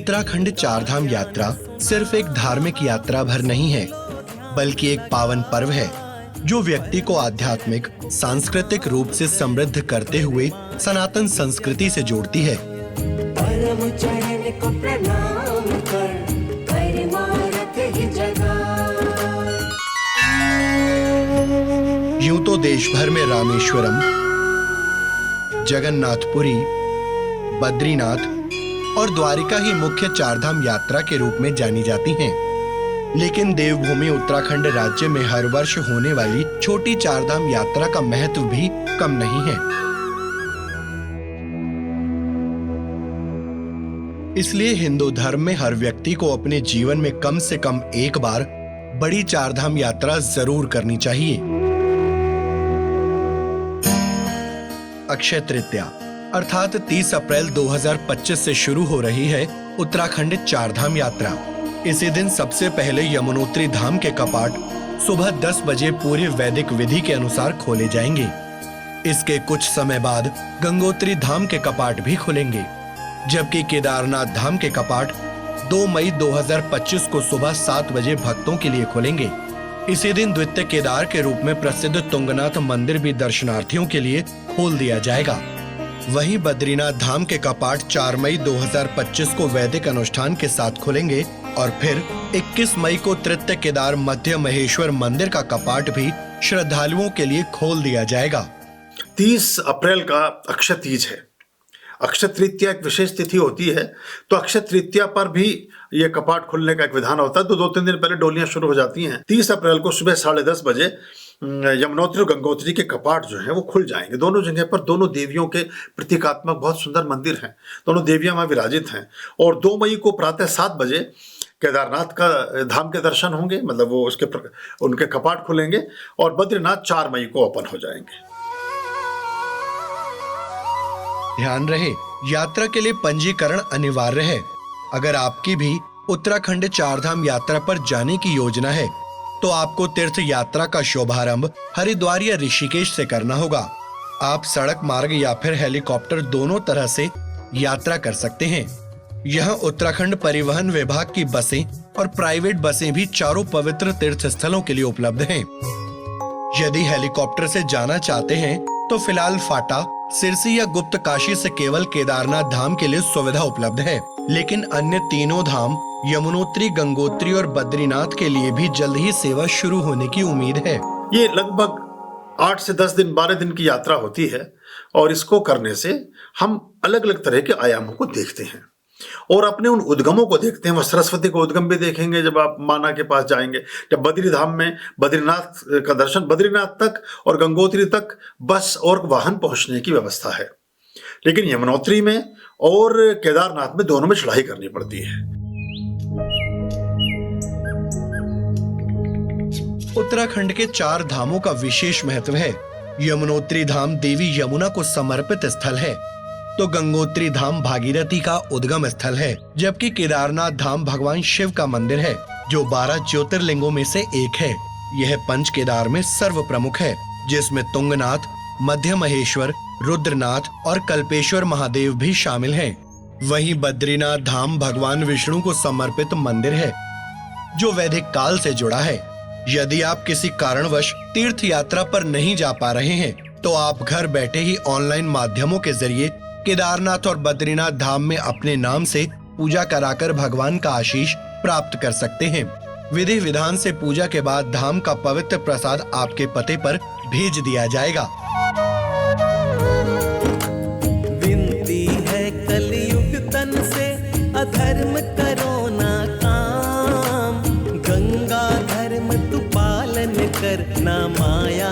उत्तराखंड चारधाम यात्रा सिर्फ एक धार्मिक यात्रा भर नहीं है, बल्कि एक पावन पर्व है जो व्यक्ति को आध्यात्मिक, सांस्कृतिक रूप से समृद्ध करते हुए सनातन संस्कृति से जोड़ती है। परम चरण को प्रणाम कर, परमार्थ ही जगा। यूं तो देश भर में रामेश्वरम, जगन्नाथपुरी, बद्रीनाथ और द्वारिका ही मुख्य चारधाम यात्रा के रूप में जानी जाती हैं। लेकिन देवभूमि उत्तराखंड राज्य में हर वर्ष होने वाली छोटी चारधाम यात्रा का महत्व भी कम नहीं है। इसलिए हिंदू धर्म में हर व्यक्ति को अपने जीवन में कम से कम एक बार बड़ी चारधाम यात्रा जरूर करनी चाहिए। अक्षय तृतीया अर्थात 30 अप्रैल 2025 से शुरू हो रही है उत्तराखंड चारधाम यात्रा। इसी दिन सबसे पहले यमुनोत्री धाम के कपाट सुबह 10 बजे पूरी वैदिक विधि के अनुसार खोले जाएंगे। इसके कुछ समय बाद गंगोत्री धाम के कपाट भी खुलेंगे, जबकि केदारनाथ धाम के कपाट 2 मई 2025 को सुबह 7 बजे भक्तों के लिए खुलेंगे। इसी दिन द्वितीय केदार के रूप में प्रसिद्ध तुंगनाथ मंदिर भी दर्शनार्थियों के लिए खोल दिया जाएगा। वहीं बद्रीनाथ धाम के कपाट 4 मई 2025 को वैदिक अनुष्ठान के साथ खुलेंगे और फिर 21 मई को तृतीय केदार मध्य महेश्वर मंदिर का कपाट भी श्रद्धालुओं के लिए खोल दिया जाएगा। 30 अप्रैल का अक्षय तीज है। अक्षय तृतीया एक विशेष तिथि होती है, तो अक्षय तृतीया पर भी ये कपाट खुलने का एक विधान होता है। तो 2-3 दिन पहले डोलियां शुरू हो जाती हैं। 30 अप्रैल को सुबह 10:30 बजे यमुनोत्री और गंगोत्री के कपाट जो हैं वो खुल जाएंगे। दोनों जगह पर दोनों देवियों के प्रतीकात्मक बहुत सुंदर मंदिर हैं। दोनों देवियां वहां विराजित हैं। और 2 मई को प्रातः 7 बजे केदारनाथ का धाम के दर्शन होंगे, मतलब वो उनके कपाट खुलेंगे। और बद्रीनाथ 4 मई को ओपन हो जाएंगे। ध्यान रहे, यात्रा के लिए पंजीकरण अनिवार्य है। अगर आपकी भी उत्तराखंड चारधाम यात्रा पर जाने की योजना है तो आपको तीर्थ यात्रा का शुभारंभ हरिद्वार या ऋषिकेश से करना होगा। आप सड़क मार्ग या फिर हेलीकॉप्टर दोनों तरह से यात्रा कर सकते हैं। यहाँ उत्तराखंड परिवहन विभाग की बसें और प्राइवेट बसें भी चारों पवित्र तीर्थ स्थलों के लिए उपलब्ध हैं। यदि हेलीकॉप्टर से जाना चाहते हैं तो फिलहाल फाटा, सिरसी या गुप्त काशी से केवल केदारनाथ धाम के लिए सुविधा उपलब्ध है। लेकिन अन्य तीनों धाम यमुनोत्री, गंगोत्री और बद्रीनाथ के लिए भी जल्द ही सेवा शुरू होने की उम्मीद है। ये लगभग 8 से 10 दिन 12 दिन की यात्रा होती है और इसको करने से हम अलग अलग तरह के आयामों को देखते हैं और अपने उन उद्गमों को देखते हैं। वह सरस्वती को उद्गम भी देखेंगे जब आप माना के पास जाएंगे। जब बद्री धाम में बद्रीनाथ का दर्शन, बद्रीनाथ तक और गंगोत्री तक बस और वाहन पहुंचने की व्यवस्था है, लेकिन यमुनोत्री में और केदारनाथ में दोनों में चढ़ाई करनी पड़ती है। उत्तराखंड के 4 धामों का विशेष महत्व है। यमुनोत्री धाम देवी यमुना को समर्पित स्थल है, तो गंगोत्री धाम भागीरथी का उद्गम स्थल है, जबकि केदारनाथ धाम भगवान शिव का मंदिर है जो 12 ज्योतिर्लिंगों में से एक है। यह पंच केदार में सर्व प्रमुख है, जिसमें तुंगनाथ, मध्य महेश्वर, रुद्रनाथ और कल्पेश्वर महादेव भी शामिल हैं। वहीं बद्रीनाथ धाम भगवान विष्णु को समर्पित मंदिर है जो वैदिक काल से जुड़ा है। यदि आप किसी कारणवश तीर्थ यात्रा पर नहीं जा पा रहे हैं तो आप घर बैठे ही ऑनलाइन माध्यमों के जरिए केदारनाथ और बद्रीनाथ धाम में अपने नाम से पूजा कराकर भगवान का आशीष प्राप्त कर सकते हैं। विधि विधान से पूजा के बाद धाम का पवित्र प्रसाद आपके पते पर भेज दिया जाएगा। विनती है कलयुग तन से, अधर्म करो ना काम। गंगा धर्म तू पालन कर, ना माया